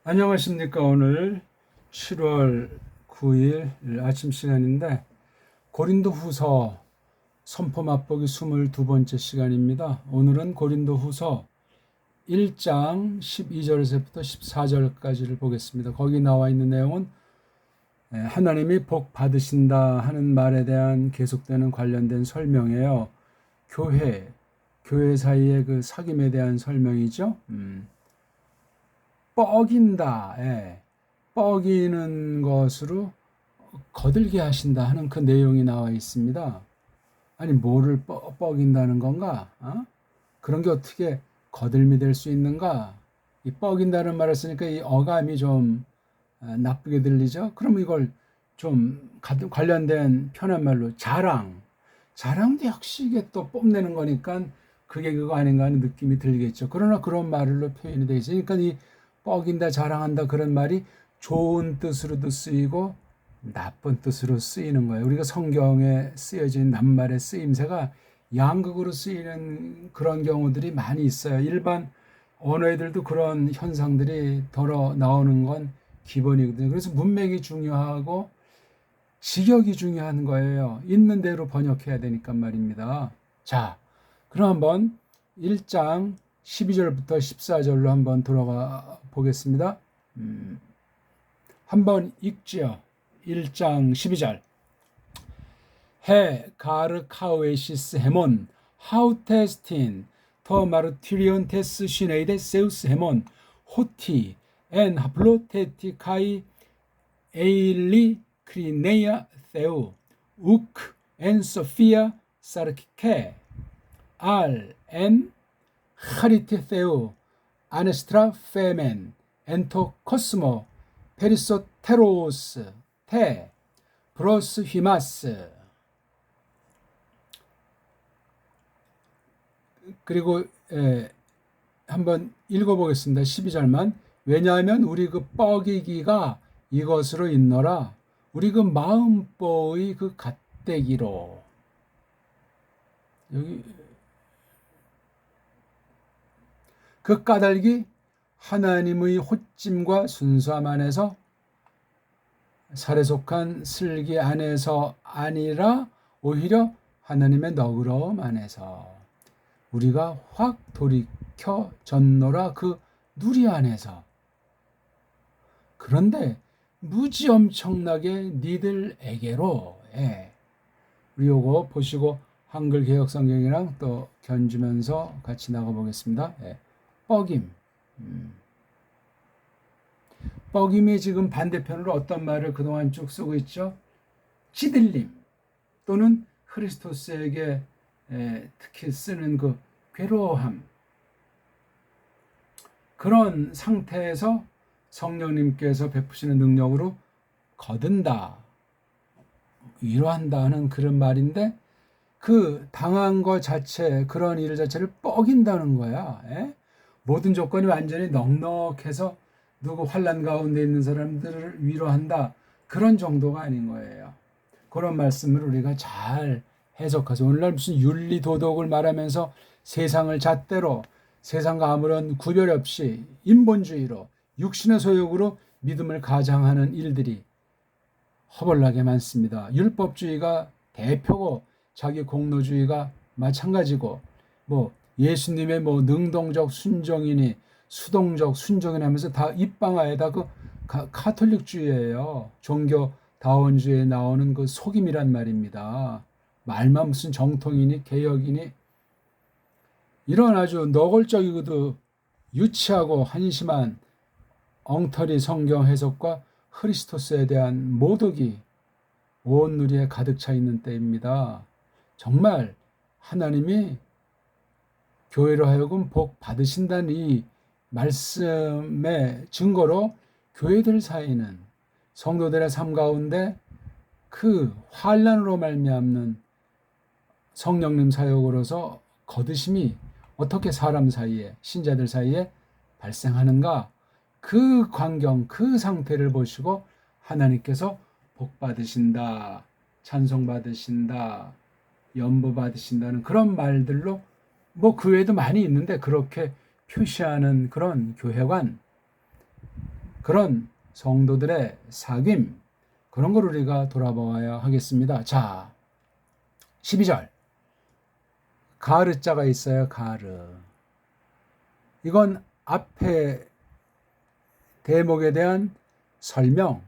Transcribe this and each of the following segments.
안녕하십니까. 오늘 7월 9일 아침 시간인데 고린도 후서 선포 맛보기 22번째 시간입니다. 오늘은 고린도 후서 1장 12절에서부터 14절까지를 보겠습니다. 거기 나와 있는 내용은 하나님이 복 받으신다 하는 말에 대한 계속되는 관련된 설명이에요. 교회 사이의 그 사귐에 대한 설명이죠. 뻐긴다, 뻐기는 것으로 거들게 하신다 하는 그 내용이 나와 있습니다. 아니, 뭐를 뻐긴다는 건가? 그런 게 어떻게 거들미 될 수 있는가? 이 뻐긴다는 말을 쓰니까 이 어감이 좀 나쁘게 들리죠? 그럼 이걸 좀 관련된 편한 말로 자랑도 역시 이게 또 뽐내는 거니까 그게 그거 아닌가 하는 느낌이 들겠죠. 그러나 그런 말로 표현이 되어 있으니까 이 뻐긴다, 자랑한다 그런 말이 좋은 뜻으로도 쓰이고 나쁜 뜻으로 쓰이는 거예요. 우리가 성경에 쓰여진 낱말의 쓰임새가 양극으로 쓰이는 그런 경우들이 많이 있어요. 일반 언어들도 그런 현상들이 덜어 나오는 건 기본이거든요. 그래서 문맥이 중요하고 직역이 중요한 거예요. 있는 대로 번역해야 되니까 말입니다. 자, 그럼 한번 1장 12절부터 14절로 한번 돌아가 보겠습니다. 한번 읽지요. 1장 12절. 해 가르카우에시스 헤몬 하우테스틴 터 마르티리온 테스 시네이데 세우스 헤몬 호티 엔 하플로테티카이 에일리 크리네야 세우 우크 엔 소피아 사르키케 알엔 하리테 세우 아네스트라 페멘 엔토 코스모 페리소테로스 테 브로스 휘마스. 그리고 한번 읽어보겠습니다. 12절만. 왜냐하면 우리 그 뻐기기가 이것으로 있노라. 우리 그 마음보의 그 갓대기로. 여기 그 까닭이 하나님의 호찜과 순수함 안에서 살에 속한 슬기 안에서 아니라 오히려 하나님의 너그러움 안에서 우리가 확 돌이켜 졌노라 그 누리 안에서. 그런데 무지 엄청나게 니들에게로. 우리 요거 보시고 한글 개역 성경이랑 또 견주면서 같이 나가보겠습니다. 뻐김. 뻐김이 지금 반대편으로 어떤 말을 그동안 쭉 쓰고 있죠? 찌들림 또는 크리스토스에게 특히 쓰는 그 괴로워함. 그런 상태에서 성령님께서 베푸시는 능력으로 거둔다, 위로한다 하는 그런 말인데 그 당한 것 자체, 그런 일 자체를 뻐긴다는 거야. 모든 조건이 완전히 넉넉해서 누구 환난 가운데 있는 사람들을 위로한다, 그런 정도가 아닌 거예요. 그런 말씀을 우리가 잘 해석하죠. 오늘날 무슨 윤리 도덕을 말하면서 세상을 잣대로, 세상과 아무런 구별 없이 인본주의로 육신의 소욕으로 믿음을 가장하는 일들이 허벌나게 많습니다. 율법주의가 대표고 자기 공로주의가 마찬가지고, 뭐 예수님의 뭐 능동적 순종이니 수동적 순종이니 하면서 다 입방아에다 그 카톨릭주의예요. 종교다원주의에 나오는 그 속임이란 말입니다. 말만 무슨 정통이니 개혁이니, 이런 아주 노골적이고도 유치하고 한심한 엉터리 성경 해석과 크리스토스에 대한 모독이 온 누리에 가득 차 있는 때입니다. 정말 하나님이 교회로 하여금 복 받으신다는 이 말씀의 증거로 교회들 사이는 성도들의 삶 가운데 그 환난으로 말미암는 성령님 사역으로서 거드심이 어떻게 사람 사이에, 신자들 사이에 발생하는가, 그 광경, 그 상태를 보시고 하나님께서 복 받으신다, 찬송 받으신다, 연보 받으신다는 그런 말들로, 뭐 그 외에도 많이 있는데 그렇게 표시하는 그런 교회관, 그런 성도들의 사귐, 그런 걸 우리가 돌아보아야 하겠습니다. 자, 12절. 가르자가 있어요. 가르. 이건 앞에 대목에 대한 설명.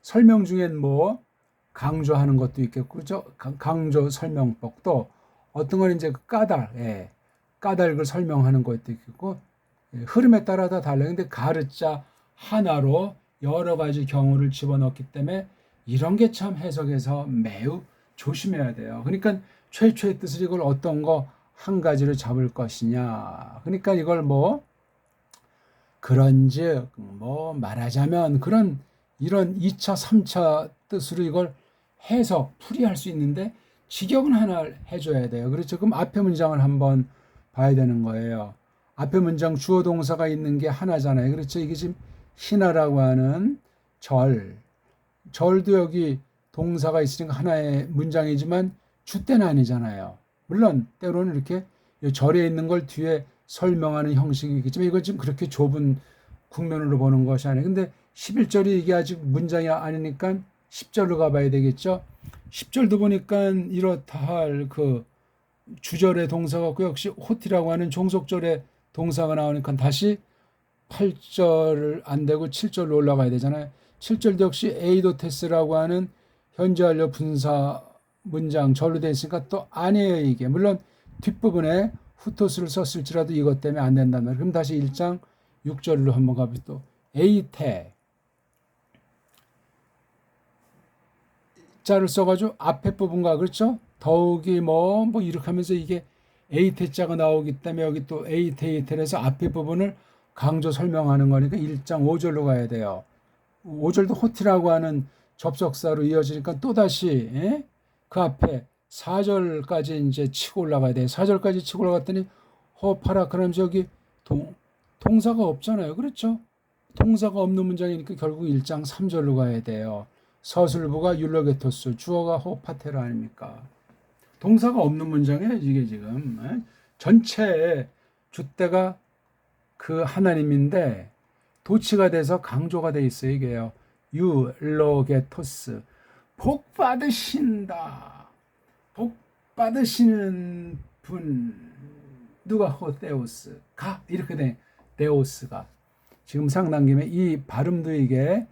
설명 중엔 뭐 강조하는 것도 있겠고, 그렇죠? 강조 설명법도 어떤 건 이제 까닭을 설명하는 것도 있겠고, 흐름에 따라 다 달라요. 근데 가르자 하나로 여러 가지 경우를 집어넣기 때문에 이런 게 참 해석에서 매우 조심해야 돼요. 그러니까 최초의 뜻을 이걸 어떤 거 한 가지로 잡을 것이냐. 그러니까 이걸 뭐 그런즉 뭐 말하자면 이런 2차, 3차 뜻으로 이걸 해석, 풀이할 수 있는데 직역은 하나 해줘야 돼요. 그렇죠? 그럼 앞에 문장을 한번 봐야 되는 거예요. 앞에 문장 주어 동사가 있는 게 하나잖아요. 그렇죠? 이게 지금 희나라고 하는 절도 여기 동사가 있으니까 하나의 문장이지만 주때는 아니잖아요. 물론 때로는 이렇게 절에 있는 걸 뒤에 설명하는 형식이 있겠지만 이건 지금 그렇게 좁은 국면으로 보는 것이 아니에요. 근데 11절이 이게 아직 문장이 아니니까 10절로 가봐야 되겠죠. 10절도 보니까 이렇다 할 그 주절의 동사가 없고 역시 호티라고 하는 종속절의 동사가 나오니까 다시 8절 안 되고 7절로 올라가야 되잖아요. 7절도 역시 에이도테스라고 하는 현재 완료 분사 문장 절로 되어 있으니까 또 아니에요 이게. 물론 뒷부분에 후토스를 썼을지라도 이것 때문에 안 된단 말이에요. 그럼 다시 1장 6절로 한번 가보죠. 또 에이테 자를 써가지고 앞에 부분과 그렇죠? 더욱이 뭐 이렇게 하면서 이게 에이테자가 나오기 때문에 여기 또 에이테에서 앞에 부분을 강조 설명하는 거니까 1장 5절로 가야 돼요. 5절도 호티라고 하는 접속사로 이어지니까 또다시 그 앞에 4절까지 이제 치고 올라가야 돼요. 4절까지 치고 올라갔더니 허파라 그럼 저기 동사가 없잖아요. 그렇죠? 동사가 없는 문장이니까 결국 1장 3절로 가야 돼요. 서술부가 율로게토스, 주어가 호파테라 아닙니까? 동사가 없는 문장이에요. 이게 지금 전체의 주때가 그 하나님인데 도치가 돼서 강조가 돼 있어요. 이게요. 율로게토스, 복 받으신다. 복 받으시는 분 누가 호테오스 가 이렇게 돼. 데오스가 지금 상당 김에 이 발음도 이게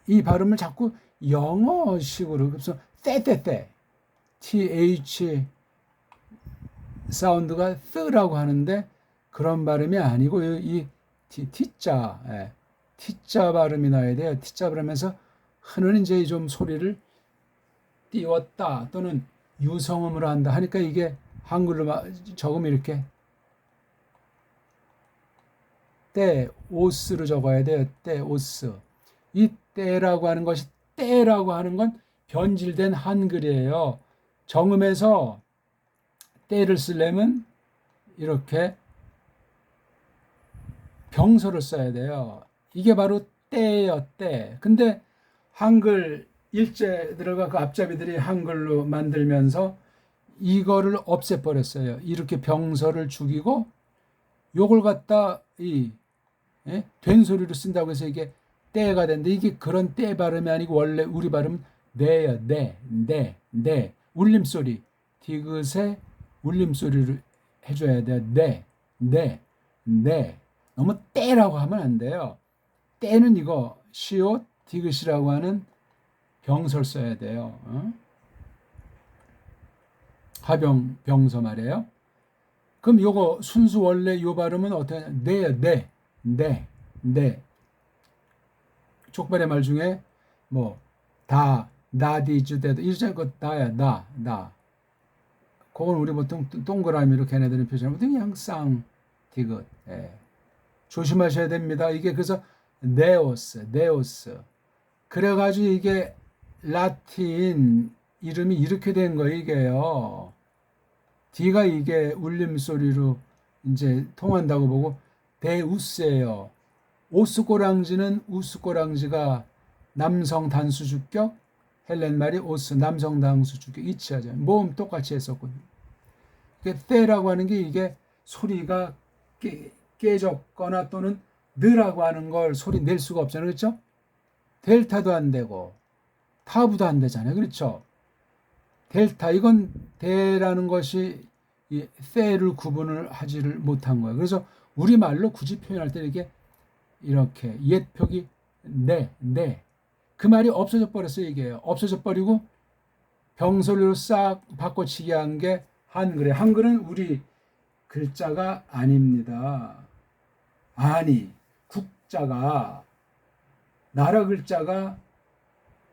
이 발음을 자꾸 영어식으로 그래서 떼떼떼 th 사운드가 뜨라고 하는데 그런 발음이 아니고 이 t자 t자 발음이 나야 돼요. t자 발음에서 흐는 이제 좀 소리를 띄웠다 또는 유성음으로 한다 하니까 이게 한글로 적으면 이렇게 떼오스로 적어야 돼요. 떼오스. 이 떼라고 하는 것이 떼라고 하는 건 변질된 한글이에요. 정음에서 떼를 쓰려면 이렇게 병서를 써야 돼요. 이게 바로 떼예요, 떼. 근데 한글 일제들과 그 앞잡이들이 한글로 만들면서 이거를 없애버렸어요. 이렇게 병서를 죽이고 요걸 갖다 된 소리로 쓴다고 해서 이게 떼가 된다. 이게 그런 떼 발음이 아니고 원래 우리 발음 네요. 네. 울림소리. 디귿의 울림소리를 해줘야 돼요. 네. 너무 떼라고 하면 안 돼요. 떼는 이거 시옷 디귿이라고 하는 병설 써야 돼요. 화병 병서 말이에요. 그럼 요거 순수 원래 요 발음은 어떻게 하냐? 네. 족발의 말 중에 뭐 다 나디즈 데도 이러잖아요. 그 나야 나. 그건 우리 보통 동그라미로 걔네들은 표시하는 그냥 쌍 디귿. 조심하셔야 됩니다. 이게 그래서 네오스. 그래가지고 이게 라틴 이름이 이렇게 된 거예요. 이게요. D가 이게 울림소리로 이제 통한다고 보고 데우스예요. 오스꼬랑지는 우스꼬랑지가 남성 단수 주격, 헬렌 말이 오스 남성 단수 주격 이치하죠. 모음 똑같이 했었거든요. 테라고 하는 게 이게 소리가 깨졌거나 또는 느라고 하는 걸 소리 낼 수가 없잖아요. 그렇죠? 델타도 안 되고 타브도 안 되잖아요. 그렇죠? 델타 이건 대라는 것이 이 세를 구분을 하지를 못한 거예요. 그래서 우리말로 굳이 표현할 때 이렇게 옛 표기 네. 그 말이 없어져 버렸어요. 이게 없어져 버리고 병설로 싹 바꿔치기 한 게 한글이에요. 한글은 우리 글자가 아닙니다. 아니 국자가 나라 글자가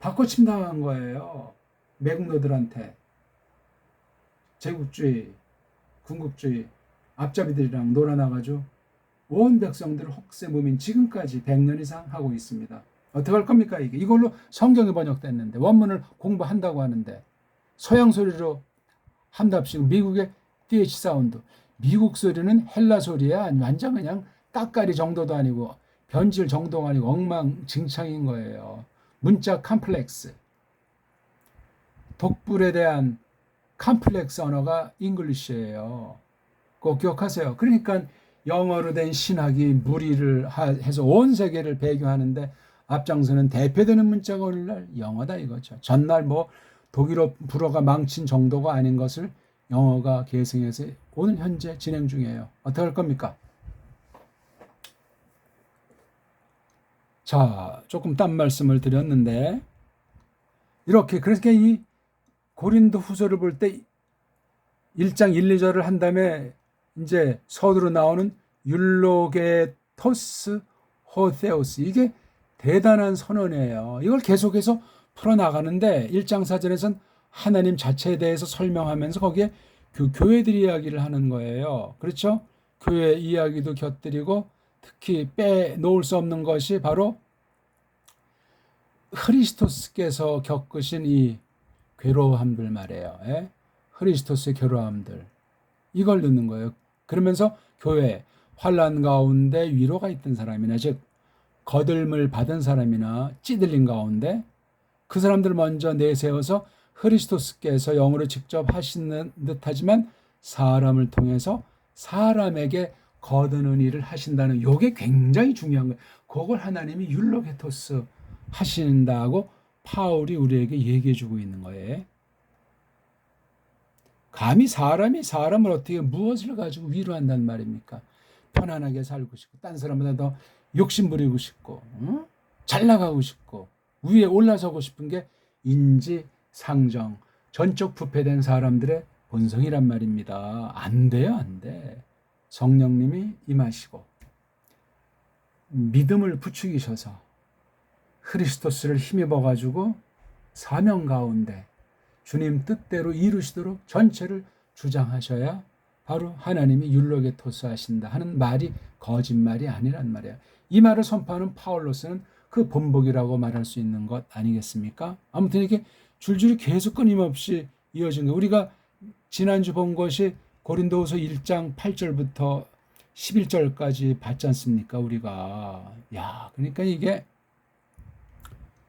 바꿔침 당한 거예요. 매국노들한테 제국주의, 군국주의 앞잡이들이랑 놀아나가지고 온 백성들을 혹세무민 지금까지 100년 이상 하고 있습니다. 어떻게 할 겁니까 이게? 이걸로 성경이 번역됐는데 원문을 공부한다고 하는데 서양 소리로 한답시고 미국의 TH 사운드 미국 소리는 헬라 소리야 완전 그냥 따까리 정도도 아니고 변질 정도가 아니고 엉망진창인 거예요. 문자 컴플렉스 독불에 대한 컴플렉스 언어가 잉글리시예요. 꼭 기억하세요. 그러니까 영어로 된 신학이 무리를 해서 온 세계를 배교하는데 앞장서는 대표되는 문자가 오늘날 영어다 이거죠. 전날 뭐 독일어 불어가 망친 정도가 아닌 것을 영어가 계승해서 오늘 현재 진행 중이에요. 어떻게 할 겁니까? 자, 조금 딴 말씀을 드렸는데 이렇게 그러니까 이 고린도 후서를 볼 때 1장 1, 2절을 한 다음에 이제 서두로 나오는 율로게토스 호세우스 이게 대단한 선언이에요. 이걸 계속해서 풀어나가는데 1장 4절에서는 하나님 자체에 대해서 설명하면서 거기에 그 교회들 이야기를 하는 거예요. 그렇죠? 교회 이야기도 곁들이고 특히 빼놓을 수 없는 것이 바로 크리스토스께서 겪으신 이 괴로움들 말이에요. 예? 크리스토스의 괴로움들 이걸 넣는 거예요. 그러면서 교회 환난 가운데 위로가 있던 사람이나 즉 거들음을 받은 사람이나 찌들린 가운데 그 사람들을 먼저 내세워서 크리스토스께서 영으로 직접 하시는 듯하지만 사람을 통해서 사람에게 거드는 일을 하신다는 이게 굉장히 중요한 거예요. 그걸 하나님이 율로게토스 하신다고 파울이 우리에게 얘기해 주고 있는 거예요. 감히 사람이 사람을 어떻게 무엇을 가지고 위로한단 말입니까? 편안하게 살고 싶고 딴 사람보다 더 욕심 부리고 싶고 잘 나가고 싶고 위에 올라서고 싶은 게 인지상정 전적 부패된 사람들의 본성이란 말입니다. 안 돼요. 안 돼. 성령님이 임하시고 믿음을 부추기셔서 크리스토스를 힘입어 가지고 사명 가운데 주님 뜻대로 이루시도록 전체를 주장하셔야 바로 하나님이 율로게토스 하신다 하는 말이 거짓말이 아니란 말이에요. 이 말을 선포하는 파울로스는 그 본복이라고 말할 수 있는 것 아니겠습니까? 아무튼 이렇게 줄줄이 계속 끊임없이 이어진 거예요. 우리가 지난주 본 것이 고린도후서 1장 8절부터 11절까지 봤지 않습니까? 우리가 그러니까 이게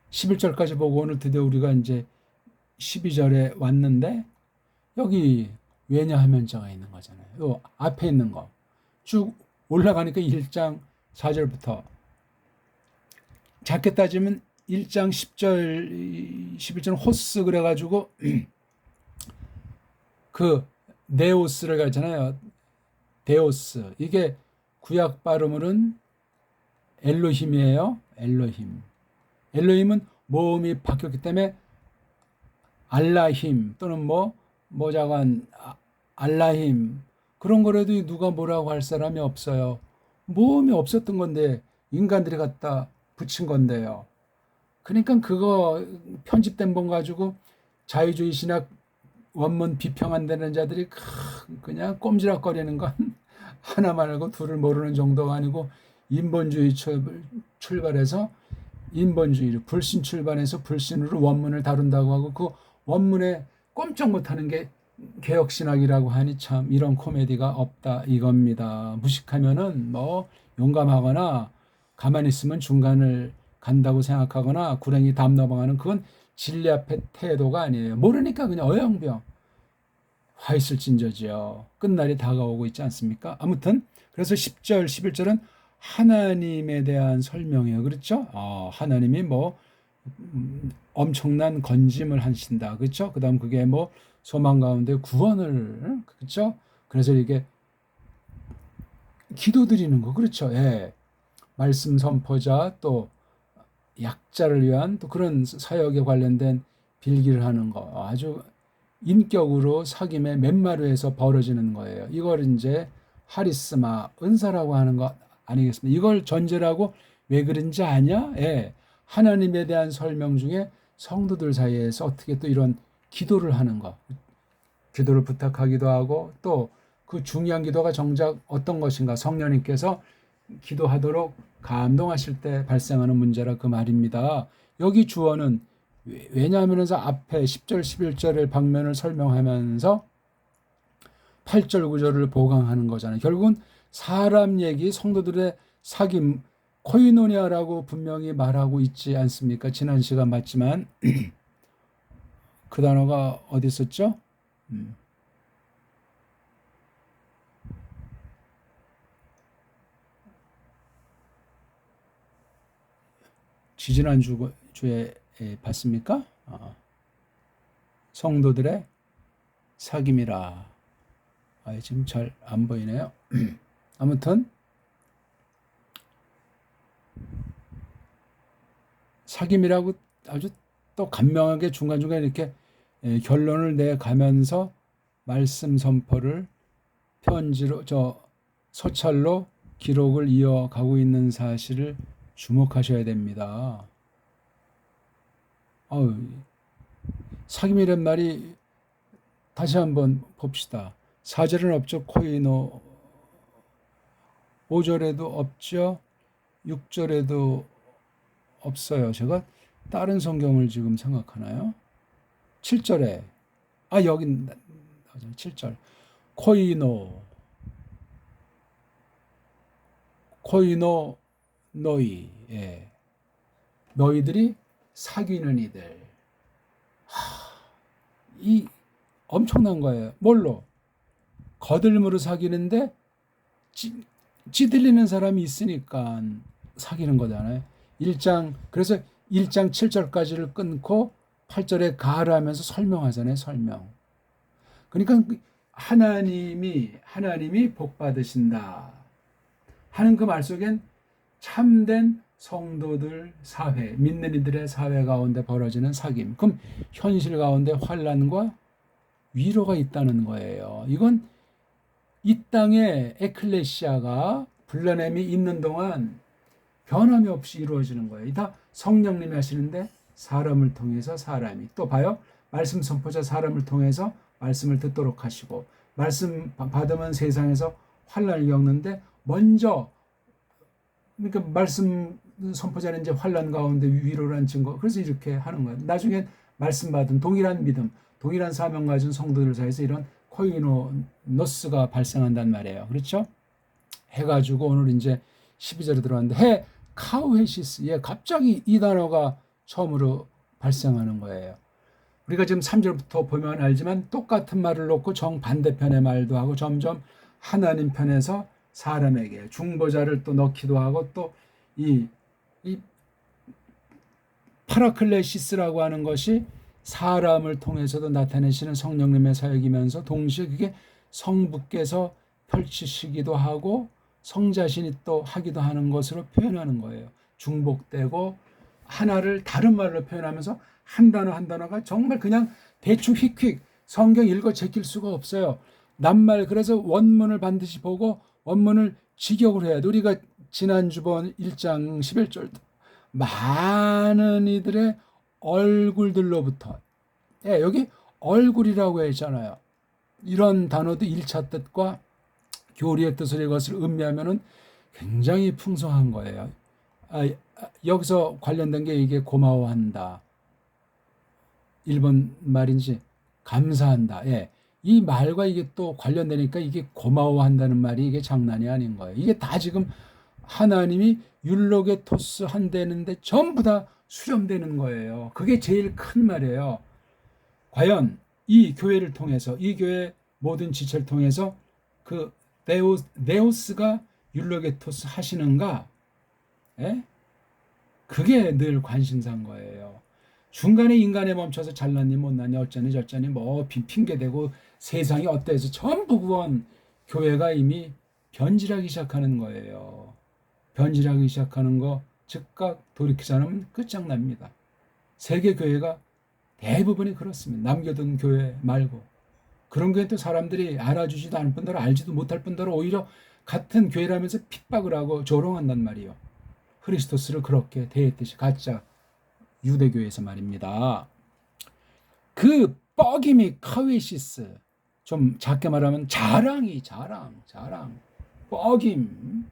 11절까지 보고 오늘 드디어 우리가 이제 12절에 왔는데 여기 왜냐하면자가 있는 거잖아요. 요 앞에 있는 거 쭉 올라가니까 1장 4절부터 작게 따지면 1장 10절 11절은 호스 그래가지고 그 네오스를 가잖아요. 데오스 이게 구약 발음으로는 엘로힘이에요. 엘로힘은 모음이 바뀌었기 때문에 알라힘 또는 뭐자간 알라힘 그런 거라도 누가 뭐라고 할 사람이 없어요. 모음이 없었던 건데 인간들이 갖다 붙인 건데요. 그러니까 그거 편집된 본 가지고 자유주의 신학 원문 비평한다는 자들이 그냥 꼼지락거리는 건 하나 말고 둘을 모르는 정도가 아니고 인본주의 출발해서 인본주의로 불신 출발해서 불신으로 원문을 다룬다고 하고 그 원문에 꼼짝 못하는 게 개혁신학이라고 하니 참 이런 코미디가 없다 이겁니다. 무식하면은 용감하거나 가만히 있으면 중간을 간다고 생각하거나 구렁이 담 넘어가는 그건 진리 앞에 태도가 아니에요. 모르니까 그냥 어영병 화 있을진저지요. 끝날이 다가오고 있지 않습니까? 아무튼 그래서 10절, 11절은 하나님에 대한 설명이에요. 그렇죠? 하나님이 뭐 엄청난 건짐을 하신다. 그렇죠? 그다음 그게 뭐 소망 가운데 구원을 그렇죠? 그래서 이게 기도드리는 거 그렇죠? 예. 말씀 선포자 또 약자를 위한 또 그런 사역에 관련된 빌기를 하는 거 아주 인격으로 사귐의 맨마루에서 벌어지는 거예요. 이걸 이제 하리스마 은사라고 하는 거 아니겠습니까? 이걸 전제라고 왜 그런지 아냐? 예. 하나님에 대한 설명 중에 성도들 사이에서 어떻게 또 이런 기도를 하는 거, 기도를 부탁하기도 하고 또 그 중요한 기도가 정작 어떤 것인가 성령님께서 기도하도록 감동하실 때 발생하는 문제라 그 말입니다. 여기 주어는 왜냐하면서 앞에 10절 11절의 방면을 설명하면서 8절 9절을 보강하는 거잖아요. 결국은 사람 얘기 성도들의 사귐 코이노니아라고 분명히 말하고 있지 않습니까? 지난 시간 맞지만 그 단어가 어디 있었죠? 지지난 주에 봤습니까? 성도들의 사귐이라. 지금 잘 안 보이네요. 아무튼 사귐이라고 아주 또 간명하게 중간중간 이렇게 결론을 내가면서 말씀 선포를 편지로 서찰로 기록을 이어가고 있는 사실을 주목하셔야 됩니다. 사귐이란 말이 다시 한번 봅시다. 4절은 없죠. 코이노. 5절에도 없죠. 6절에도 없어요. 제가 다른 성경을 지금 생각하나요? 7절에 여긴 7절 코이노 너희 너희들이 사귀는 이들 이 엄청난 거예요. 뭘로? 거들므로 사귀는데 찌들리는 사람이 있으니까 사귀는 거잖아요. 그래서 1장 7절까지를 끊고 8절에 가를 하면서 설명하잖아요. 설명. 그러니까 하나님이 복 받으신다 하는 그 말 속엔 참된 성도들 사회, 믿는 이들의 사회 가운데 벌어지는 사귐. 그럼 현실 가운데 환난과 위로가 있다는 거예요. 이건 이 땅에 에클레시아가 불러냄이 있는 동안 변함이 없이 이루어지는 거예요. 다 성령님이 하시는데 사람을 통해서 사람이 또 봐요. 말씀 선포자 사람을 통해서 말씀을 듣도록 하시고 말씀 받으면 세상에서 환난을 겪는데 먼저 그러니까 말씀 선포자는 이제 환난 가운데 위로란 증거. 그래서 이렇게 하는 거예요. 나중에 말씀 받은 동일한 믿음, 동일한 사명 가진 성도들 사이에서 이런 코이노노스가 발생한단 말이에요. 그렇죠? 해가지고 오늘 이제 12절에 들어왔는데 카우헤시스. 갑자기 이 단어가 처음으로 발생하는 거예요. 우리가 지금 3절부터 보면 알지만 똑같은 말을 놓고 정반대편의 말도 하고 점점 하나님 편에서 사람에게 중보자를 또 넣기도 하고 또 이 파라클레시스라고 하는 것이 사람을 통해서도 나타내시는 성령님의 사역이면서 동시에 그게 성부께서 펼치시기도 하고 성자신이 또 하기도 하는 것으로 표현하는 거예요. 중복되고 하나를 다른 말로 표현하면서 한 단어 한 단어가 정말 그냥 대충 휙휙 성경 읽어 제낄 수가 없어요. 낱말. 그래서 원문을 반드시 보고 원문을 직역을 해야 돼. 우리가 지난주번 1장 11절도 많은 이들의 얼굴들로부터 여기 얼굴이라고 했잖아요. 이런 단어도 1차 뜻과 교리의 뜻을 이것을 음미하면은 굉장히 풍성한 거예요. 여기서 관련된 게 이게 고마워한다. 1번 말인지 감사한다. 이 말과 이게 또 관련되니까 이게 고마워한다는 말이 이게 장난이 아닌 거예요. 이게 다 지금 하나님이 율록의 토스 한다는데 전부 다 수렴되는 거예요. 그게 제일 큰 말이에요. 과연 이 교회를 통해서 이 교회 모든 지체를 통해서 그 네오스가 율로게토스 하시는가? 예? 그게 늘 관심사인 거예요. 중간에 인간에 멈춰서 잘났니 못났니 어쩌니 저쩌니 뭐 핑계대고 세상이 어때서 전부 그건 교회가 이미 변질하기 시작하는 거예요. 변질하기 시작하는 거 즉각 돌이키지 않으면 끝장납니다. 세계 교회가 대부분이 그렇습니다. 남겨둔 교회 말고. 그런 교회 또 사람들이 알아주지도 않을 뿐더러 알지도 못할 뿐더러 오히려 같은 교회라면서 핍박을 하고 조롱한단 말이에요. 크리스토스를 그렇게 대했듯이 가짜 유대교에서 말입니다. 그 뻐김이 카웨시스, 좀 작게 말하면 자랑, 뻐김.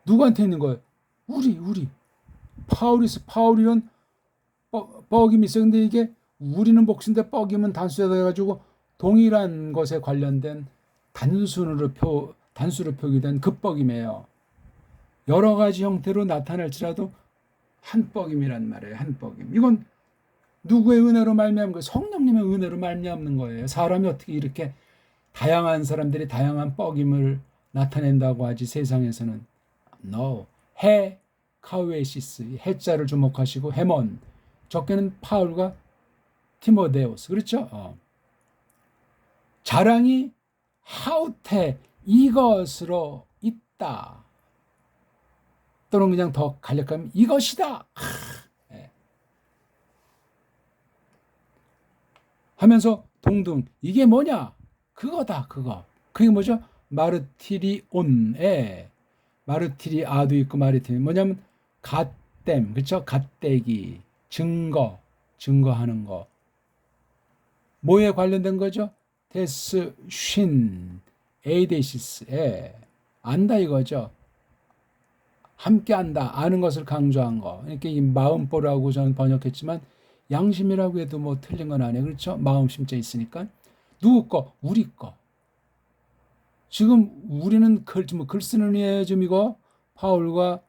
누구한테 있는 거예요? 우리. 파울이는 뻐김이 있어요. 근데 이게 우리는 복수인데 뻐김은 단수에다 해가지고 동일한 것에 관련된 단수로 표기된 그 뻐김이에요. 여러 가지 형태로 나타날지라도 한 뻐김이란 말이에요. 한 뻐김. 이건 누구의 은혜로 말미암은 거예요? 성령님의 은혜로 말미암는 거예요. 사람이 어떻게 이렇게 다양한 사람들이 다양한 뻐김을 나타낸다고 하지 세상에서는. No. 카우에시스, 해자를 주목하시고 헤몬, 적게는 파울과 티모데우스. 그렇죠? 자랑이 하우테 이것으로 있다. 또는 그냥 더 간략하면 이것이다. 하면서 동등. 이게 뭐냐? 그거다. 그거. 그게 뭐죠? 마르티리온에 마르티리아도 있고 마르티리 뭐냐면 갓댐, 그렇죠? 갓대기, 증거하는 거. 뭐에 관련된 거죠? 데스 쉰 에이데시스에 안다 이거죠. 함께 안다, 아는 것을 강조한 거. 이렇게 이 마음보라고 저는 번역했지만 양심이라고 해도 뭐 틀린 건 아니에요. 그렇죠? 마음 심자 있으니까. 누구 거? 우리 거. 지금 우리는 글 쓰는 이에 좀 이거 파울과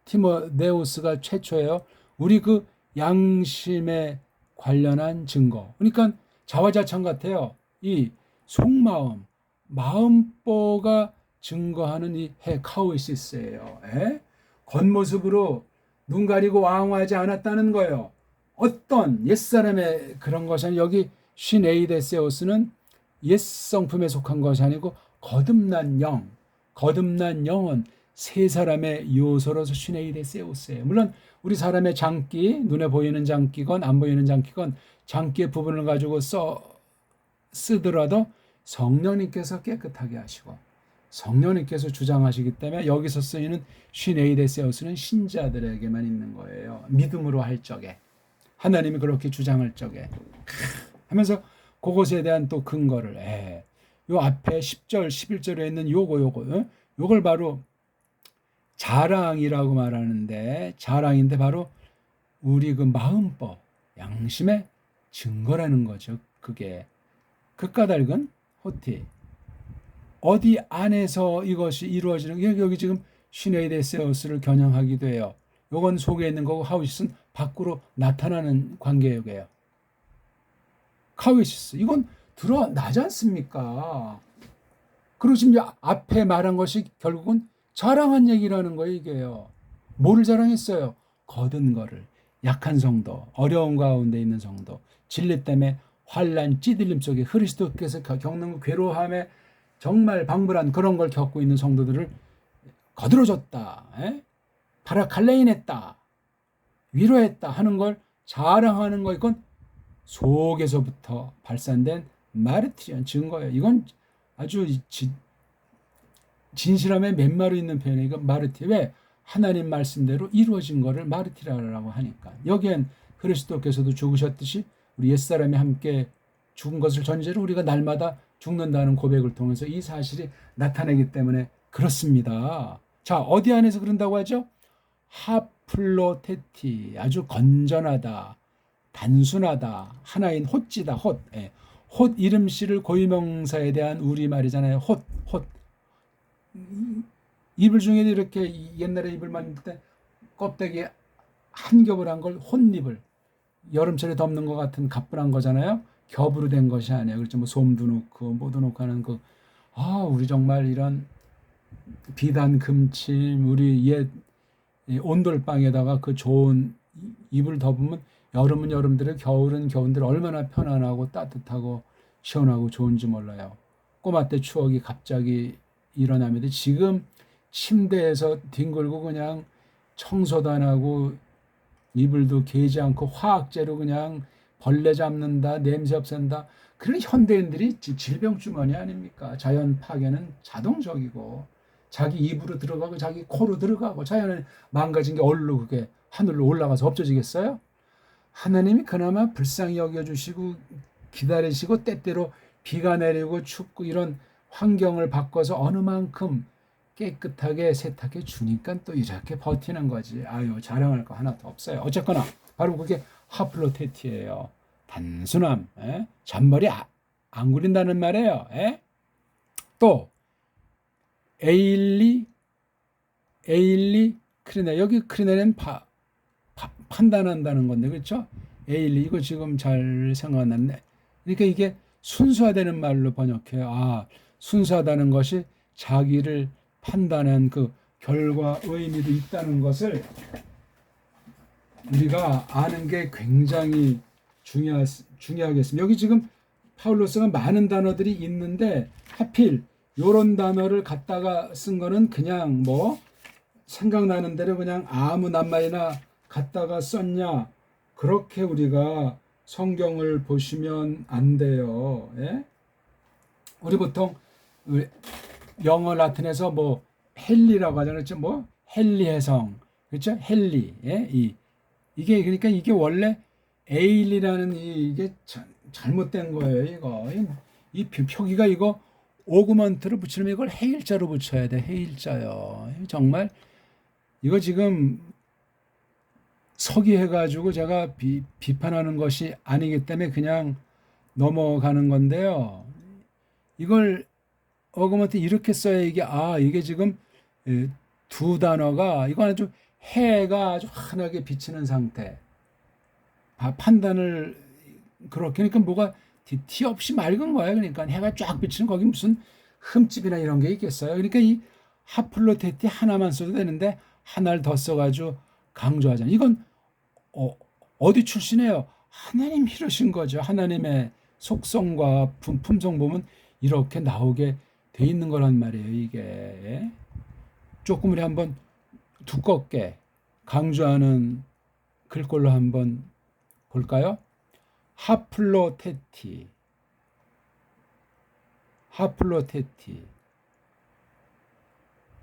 티모데우스가 최초예요. 우리 그 양심에 관련한 증거. 그러니까 자화자찬 같아요. 이 속마음, 마음보가 증거하는 이 헤카오시스예요. 겉모습으로 눈 가리고 왕화하지 않았다는 거예요. 어떤 옛사람의 그런 것이 아니고 여기 쉰에이데세오스는 옛성품에 속한 것이 아니고 거듭난 영은 세 사람의 요소로서 쉰에이데세오스예요. 물론 우리 사람의 장기, 눈에 보이는 장기건 안 보이는 장기건 장기의 부분을 가지고 쓰더라도 성령님께서 깨끗하게 하시고 성령님께서 주장하시기 때문에 여기서 쓰이는 쉰에이데세오스는 신자들에게만 있는 거예요. 믿음으로 할 적에 하나님이 그렇게 주장할 적에 하면서 그것에 대한 또 근거를 요 앞에 10절 11절에 있는 요걸 바로 자랑이라고 말하는데 자랑인데 바로 우리 그 마음법 양심의 증거라는 거죠. 그게 그 까닭은 호티 어디 안에서 이것이 이루어지는 여기 지금 슈네이데세우스를 겨냥하기도 해요. 요건 속에 있는 거고 하우시스는 밖으로 나타나는 관계예요. 카우시스 이건 드러나지 않습니까? 그리고 지금 앞에 말한 것이 결국은 자랑한 얘기라는 거예요. 이게요. 뭐를 자랑했어요? 거둔 거를. 약한 성도, 어려운 가운데 있는 성도, 진리 때문에 환난, 찌들림 속에 그리스도께서 겪는 괴로움에 정말 방불한 그런 걸 겪고 있는 성도들을 거들어줬다. 파라칼레인했다. 위로했다 하는 걸 자랑하는 거 이건 속에서부터 발산된 마르티리안 증거예요. 이건 아주 진실함에 맨마루 있는 표현이에요. 이건 마르티. 왜? 하나님 말씀대로 이루어진 거를 마르티라라고 하니까. 여기엔 그리스도께서도 죽으셨듯이 우리 옛사람이 함께 죽은 것을 전제로 우리가 날마다 죽는다는 고백을 통해서 이 사실이 나타나기 때문에 그렇습니다. 자, 어디 안에서 그런다고 하죠? 하플로테티, 아주 건전하다, 단순하다, 하나인 헛지다, 헛. 헛 이름씨를 고유명사에 대한 우리말이잖아요. 헛. 이불 중에도 이렇게 옛날에 이불 만들 때 껍데기에 한 겹을 한 걸 헛이불. 여름철에 덮는 것 같은 가뿐한 거잖아요. 겹으로 된 것이 아니에요. 그렇죠. 뭐 솜도 넣고 뭐도 넣고 하는 우리 정말 이런 비단 금침, 우리 옛 온돌방에다가 그 좋은 이불 덮으면 여름은 여름대로 겨울은 겨울대로 얼마나 편안하고 따뜻하고 시원하고 좋은지 몰라요. 꼬마 때 추억이 갑자기 일어나면 지금 침대에서 뒹굴고 그냥 청소도 안 하고 이불도 개지 않고 화학제로 그냥 벌레 잡는다, 냄새 없앤다. 그런 현대인들이 질병 주머니 아닙니까? 자연 파괴는 자동적이고 자기 입으로 들어가고 자기 코로 들어가고 자연을 망가진 게 얼로 그게 하늘로 올라가서 없어지겠어요? 하나님이 그나마 불쌍히 여겨주시고 기다리시고 때때로 비가 내리고 춥고 이런 환경을 바꿔서 어느 만큼 깨끗하게 세탁해 주니까 또 이렇게 버티는 거지. 아유, 자랑할 거 하나도 없어요. 어쨌거나 바로 그게 하플로테티예요. 단순함, 잔머리 안 구린다는 말이에요. 또 에일리 크리네, 여기 크리네는 판단한다는 건데, 그렇죠? 에일리, 이거 지금 잘 생각 안 났네. 그러니까 이게 순수하다는 말로 번역해요. 순수하다는 것이 자기를 판단한 그 결과 의미도 있다는 것을 우리가 아는 게 굉장히 중요하겠습니다. 여기 지금 파울로스가 많은 단어들이 있는데 하필 요런 단어를 갖다가 쓴 거는 그냥 뭐 생각나는 대로 그냥 아무 낱말이나 갖다가 썼냐, 그렇게 우리가 성경을 보시면 안 돼요. 우리 보통 영어 라틴에서 뭐 헬리라고 하잖아요. 그렇죠? 뭐 헬리 해성, 그렇죠? 헬리. 이게 그러니까 이게 원래 에일리라는 이게 잘못된 거예요. 이 표기가 이거 오그먼트를 붙이려면 이걸 해일자로 붙여야 돼. 해일자요. 정말 이거 지금 서기해가지고 제가 비판하는 것이 아니기 때문에 그냥 넘어가는 건데요. 이걸 어그먼트 이렇게 써야 이게 지금 두 단어가 이거 아주 해가 아주 환하게 비치는 상태. 판단을 그렇게 그러니까 뭐가 티 없이 맑은 거예요. 그러니까 해가 쫙 비치는 거기 무슨 흠집이나 이런 게 있겠어요. 그러니까 이 하플로테티 하나만 써도 되는데 하나를 더 써가지고 강조하잖아요. 이건 어디 출신이에요? 하나님 이러신 거죠. 하나님의 속성과 품성 보면 이렇게 나오게 돼 있는 거란 말이에요. 이게 조금 우리 한번 두껍게 강조하는 글꼴로 한번 볼까요? 하플로테티,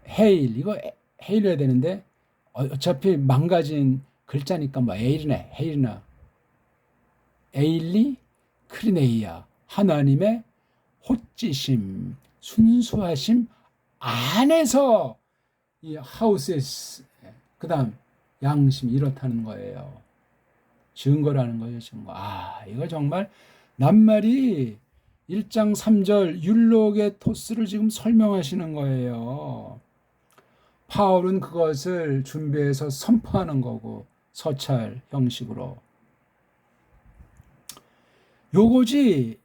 헤일, 이거 헤일해야 되는데 어차피 망가진 글자니까 뭐 에일이네, 헤일이나 에일리 크리네이아, 하나님의 호찌심, 순수하심 안에서 이 하우스에스, 그다음 양심 이렇다는 거예요. 증거라는 거예요, 증거. 이거 정말 낱말이 1장 3절 율록의 토스를 지금 설명하시는 거예요. 파울은 그것을 준비해서 선포하는 거고 서찰 형식으로. 요거지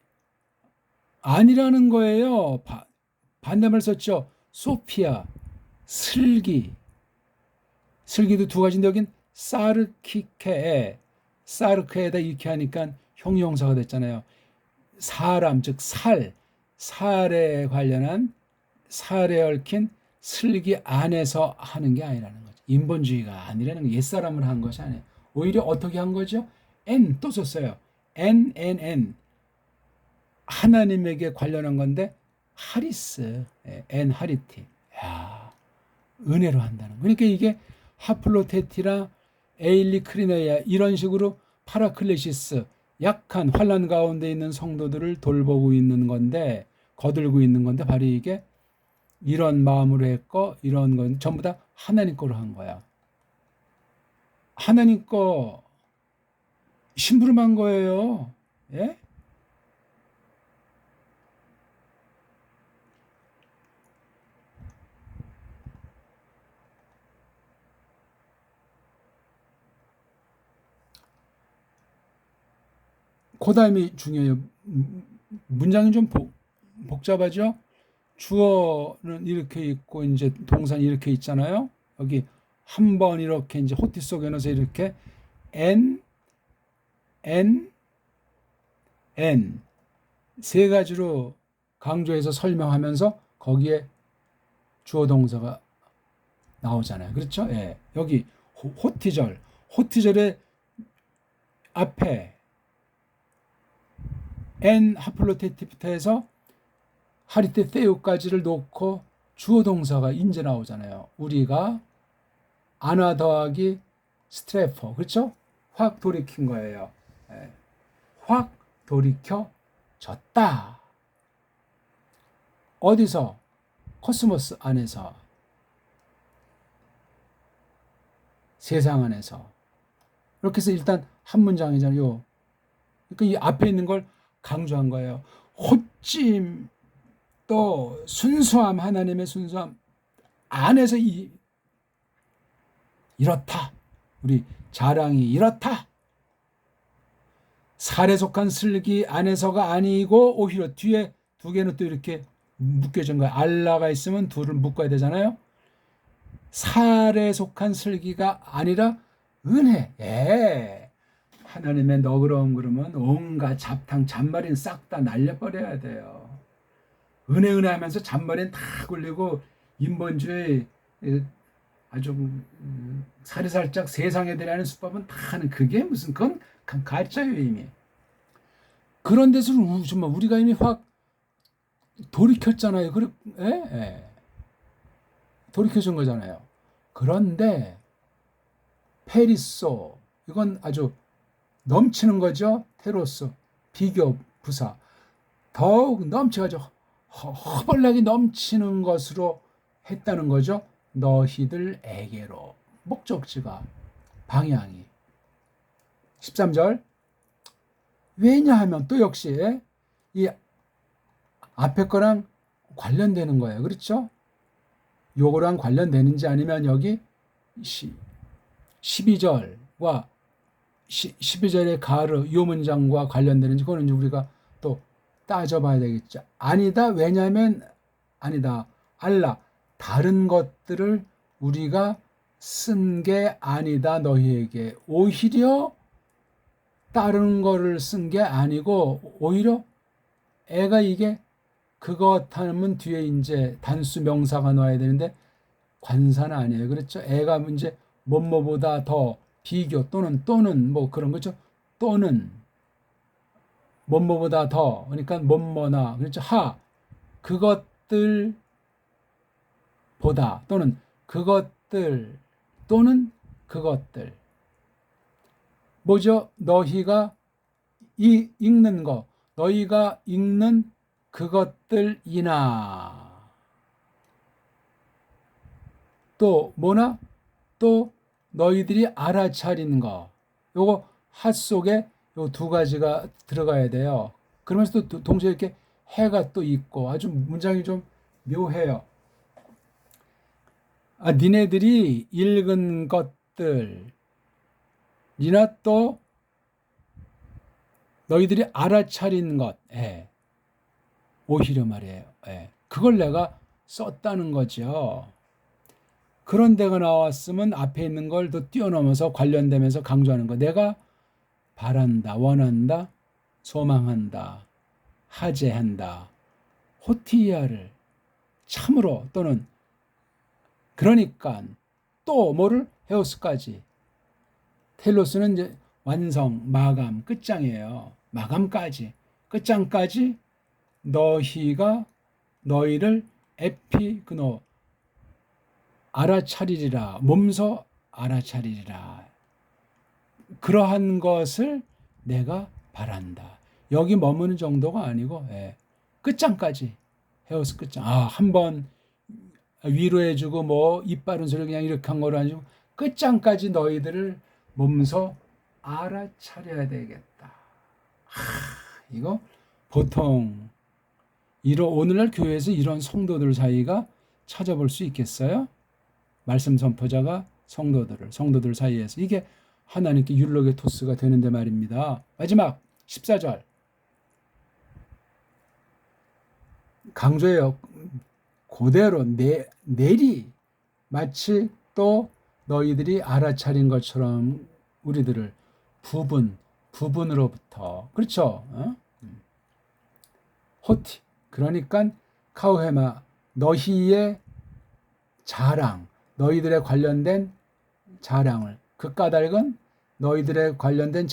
아니라는 거예요. 반대말 썼죠. 소피아, 슬기도 두 가지인데 여긴 사르케에다 이렇게 하니까 형용사가 됐잖아요. 사람 즉 살에 관련한 살에 얽힌 슬기 안에서 하는 게 아니라는 거죠. 인본주의가 아니라는 거. 옛사람을 한 것이 아니에요. 오히려 어떻게 한 거죠? 또 썼어요. N 하나님에게 관련한 건데 하리스, 하리티. 은혜로 한다는 거. 그러니까 이게 하플로테티라 에일리 크리네야 이런 식으로 파라클레시스, 약한 환난 가운데 있는 성도들을 돌보고 있는 건데, 거들고 있는 건데 바로 이게 이런 마음으로 했고 이런 건 전부 다 하나님 거로 한 거야. 하나님 거 심부름한 거예요. 예? 그 다음이 중요해요. 문장이 좀 복잡하죠? 주어는 이렇게 있고 이제 동사는 이렇게 있잖아요. 여기 한 번 이렇게 이제 호티 속에 넣어서 이렇게 n 세 가지로 강조해서 설명하면서 거기에 주어 동사가 나오잖아요. 그렇죠? 예. 여기 호티절의 앞에 n 하플로테티프터 해서 하리테 테우까지를 놓고 주어 동사가 인제 나오잖아요. 우리가 아나 더하기 스트레퍼. 그렇죠? 확 돌이킨 거예요. 예. 확 돌이켜졌다. 어디서? 코스모스 안에서. 세상 안에서. 이렇게 해서 일단 한 문장이잖아요. 그러니까 이 앞에 있는 걸 강조한 거예요. 호찜 또 순수함, 하나님의 순수함 안에서 이렇다. 우리 자랑이 이렇다. 살에 속한 슬기 안에서가 아니고 오히려 뒤에 두 개는 또 이렇게 묶여진 거예요. 알라가 있으면 둘을 묶어야 되잖아요. 살에 속한 슬기가 아니라 은혜. 예. 하나님의 너그러운 그러면 온갖 잡탕 잔머리는 싹 다 날려버려야 돼요. 은혜 하면서 잔머리는 다 굴리고 인본주의 아주 살이 살짝 세상에 대하는 수법은 다 하는 그게 무슨 그건 가짜예요 이미. 그런 데서 정말 우리가 이미 확 돌이켰잖아요. 예. 돌이켜준 거잖아요. 그런데 페리소 이건 아주 넘치는 거죠. 테로스 비교 부사 더욱 넘쳐가지고 허벌나게 넘치는 것으로 했다는 거죠. 너희들에게로 목적지가 방향이 13절 왜냐하면 또 역시 이 앞에 거랑 관련되는 거예요. 그렇죠? 요거랑 관련되는지 아니면 여기 12절과 12절의 가르 요 문장과 관련되는지 그거는 이제 우리가 또 따져봐야 되겠죠. 아니다. 왜냐하면 아니다. 알라. 다른 것들을 우리가 쓴 게 아니다. 너희에게. 오히려 다른 거를 쓴 게 아니고 오히려 애가 이게 그것 하면 뒤에 이제 단수 명사가 나와야 되는데 관사는 아니에요. 그렇죠? 애가 이제 뭐뭐보다 더 비교 또는 뭐 그런 거죠. 또는 뭐뭐보다 더 그러니까 뭐뭐나 그렇죠. 그것들 보다 또는 그것들 뭐죠? 너희가 읽는 거 너희가 읽는 그것들이나 또 뭐나 또 너희들이 알아차린 거 요거 핫 속에 요 두 가지가 들어가야 돼요. 그러면서 또 동시에 이렇게 해가 또 있고 아주 문장이 좀 묘해요. 니네들이 읽은 것들이나 또 너희들이 알아차린 것 오히려 말이에요. 그걸 내가 썼다는 거죠. 그런 데가 나왔으면 앞에 있는 걸 더 뛰어넘어서 관련되면서 강조하는 거. 내가 바란다, 원한다, 소망한다, 하제한다, 호티야를 참으로 또는 그러니까 또 뭐를 헤오스까지. 텔로스는 이제 완성, 마감, 끝장이에요. 마감까지, 끝장까지 너희를 에피그노 알아차리리라 몸소 알아차리리라 그러한 것을 내가 바란다. 여기 머무는 정도가 아니고 끝장까지 헤어스 끝장. 한번 위로해주고 뭐 이빠른 소리 그냥 이렇게 한 거로 아니고 끝장까지 너희들을 몸소 알아차려야 되겠다. 이거 보통 오늘날 교회에서 이런 성도들 사이가 찾아볼 수 있겠어요? 말씀 선포자가 성도들 사이에서 이게 하나님께 율록의 토스가 되는데 말입니다. 마지막 14절 강조해요. 그대로 내리 마치 또 너희들이 알아차린 것처럼 우리들을 부분으로부터 그렇죠. 호티 그러니까 카우헤마 너희의 자랑 너희들에 관련된 자랑을 그 까닭은 너희들에 관련된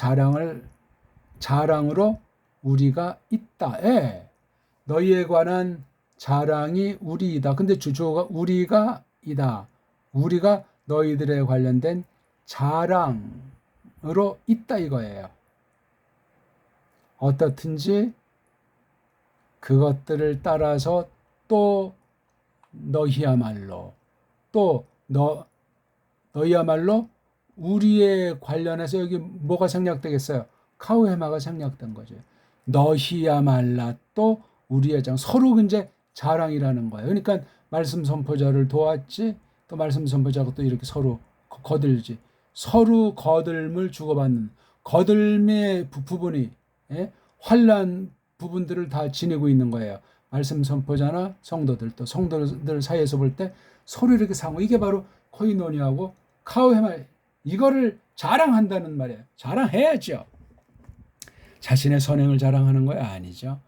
자랑으로 우리가 있다. 예. 너희에 관한 자랑이 우리이다. 근데 주조가 우리가 이다. 우리가 너희들에 관련된 자랑으로 있다 이거예요. 어떻든지 그것들을 따라서 또 너희야말로 우리에 관련해서 여기 뭐가 생략되겠어요? 카우헤마가 생략된 거죠. 너희야말라 또 우리의 서로 이제 자랑이라는 거예요. 그러니까 말씀 선포자를 도왔지 또 말씀 선포자가 또 이렇게 서로 거들지 서로 거들음을 주고받는 거들음의 부분이 환난 부분들을 다 지니고 있는 거예요. 말씀 선포자나 성도들 또 성도들 사이에서 볼 때 서로 이렇게 상호 이게 바로 코이노니아고 카우헤마 이거를 자랑한다는 말이에요. 자랑해야죠. 자신의 선행을 자랑하는 거야 아니죠.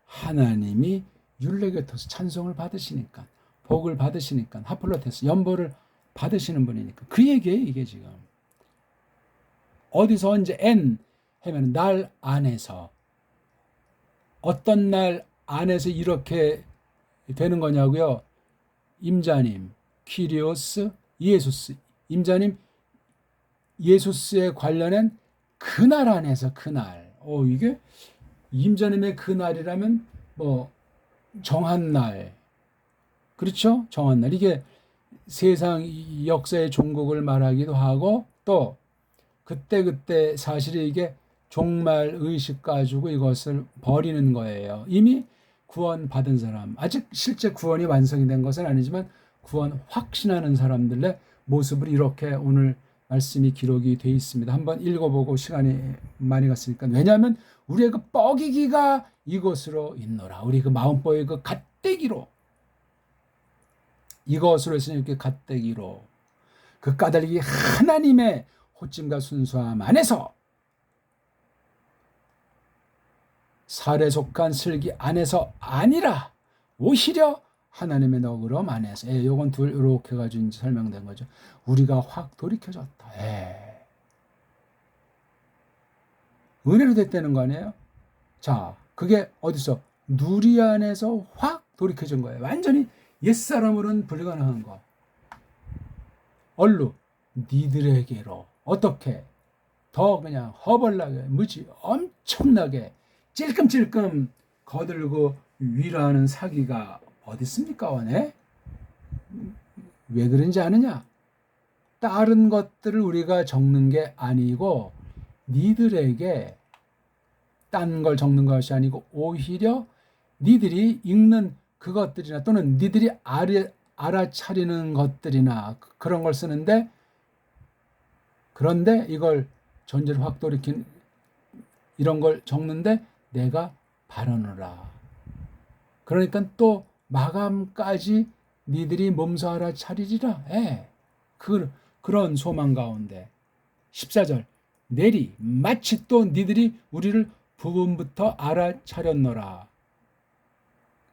하나님이 율레게토스 찬송을 받으시니까 복을 받으시니까 하플로테스 연보를 받으시는 분이니까 그 얘기예요. 이게 지금 어디서 언제 엔 하면 날 안에서 어떤 날 안에서 이렇게 되는 거냐고요. 임자님 퀴리오스 예수스 임자님 예수스에 관련한 그날 안에서 그날 이게 임자님의 그날이라면 뭐 정한 날 그렇죠? 정한 날 이게 세상 역사의 종국을 말하기도 하고 또 그때 사실이 이게 종말 의식 가지고 이것을 버리는 거예요. 이미 구원 받은 사람 아직 실제 구원이 완성이 된 것은 아니지만 구원 확신하는 사람들의 모습을 이렇게 오늘 말씀이 기록이 돼 있습니다. 한번 읽어보고 시간이 많이 갔으니까 왜냐하면 우리의 그 뻐기기가 이것으로 있노라. 우리 그 마음법의 그 갓대기로 이것으로 해서 이렇게 갓대기로 그 까닭이 하나님의 호찜과 순수함 안에서 살에 속한 슬기 안에서 아니라 오히려 하나님의 너그럼 안에서 요건 이렇게 해가지고 설명된 거죠. 우리가 확 돌이켜졌다. 은혜로 됐다는 거 아니에요? 자, 그게 어디서? 누리 안에서 확 돌이켜진 거예요. 완전히 옛사람으로는 불가능한 거. 얼루 니들에게로 어떻게 더 그냥 허벌나게 무지 엄청나게 찔끔찔끔 거들고 위로하는 사기가 어디 있습니까? 원해? 왜 그런지 아느냐? 다른 것들을 우리가 적는 게 아니고 니들에게 딴 걸 적는 것이 아니고 오히려 니들이 읽는 그것들이나 또는 니들이 알아차리는 것들이나 그런 걸 쓰는데 그런데 이걸 전제를 확 돌이킨 이런 걸 적는데 내가 바라노라. 그러니까 또 마감까지 니들이 몸소 알아차리리라. 그런 소망 가운데 14절 내리 마치 또 니들이 우리를 부분부터 알아차렸노라.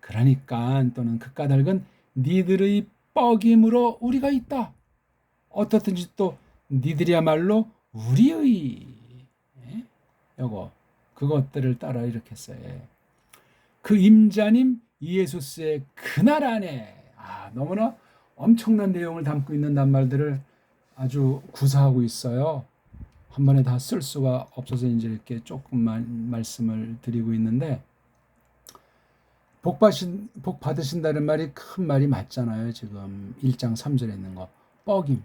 그러니까 또는 그 까닭은 니들의 뻐김으로 우리가 있다. 어떻든지 또 니들이야말로 우리의 그것들을 따라 이렇게 써요. 그 임자님 예수스의 그날 안에 너무나 엄청난 내용을 담고 있는 낱말들을 아주 구사하고 있어요. 한 번에 다 쓸 수가 없어서 이제 이렇게 조금만 말씀을 드리고 있는데 복 받으신다는 말이 큰 말이 맞잖아요. 지금 1장 3절에 있는 거 뻐김.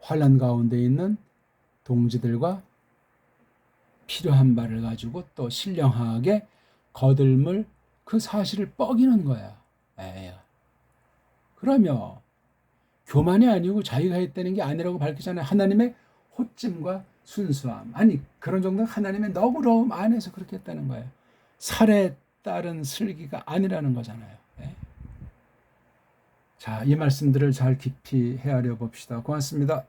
환난 가운데 있는 동지들과 필요한 바를 가지고 또 신령하게 거들물 그 사실을 뻐기는 거야. 그러면 교만이 아니고 자기가 했다는 게 아니라고 밝히잖아요. 하나님의 호찜과 순수함. 아니 그런 정도 하나님의 너그러움 안에서 그렇게 했다는 거예요. 살에 따른 슬기가 아니라는 거잖아요. 예? 자, 이 말씀들을 잘 깊이 헤아려 봅시다. 고맙습니다.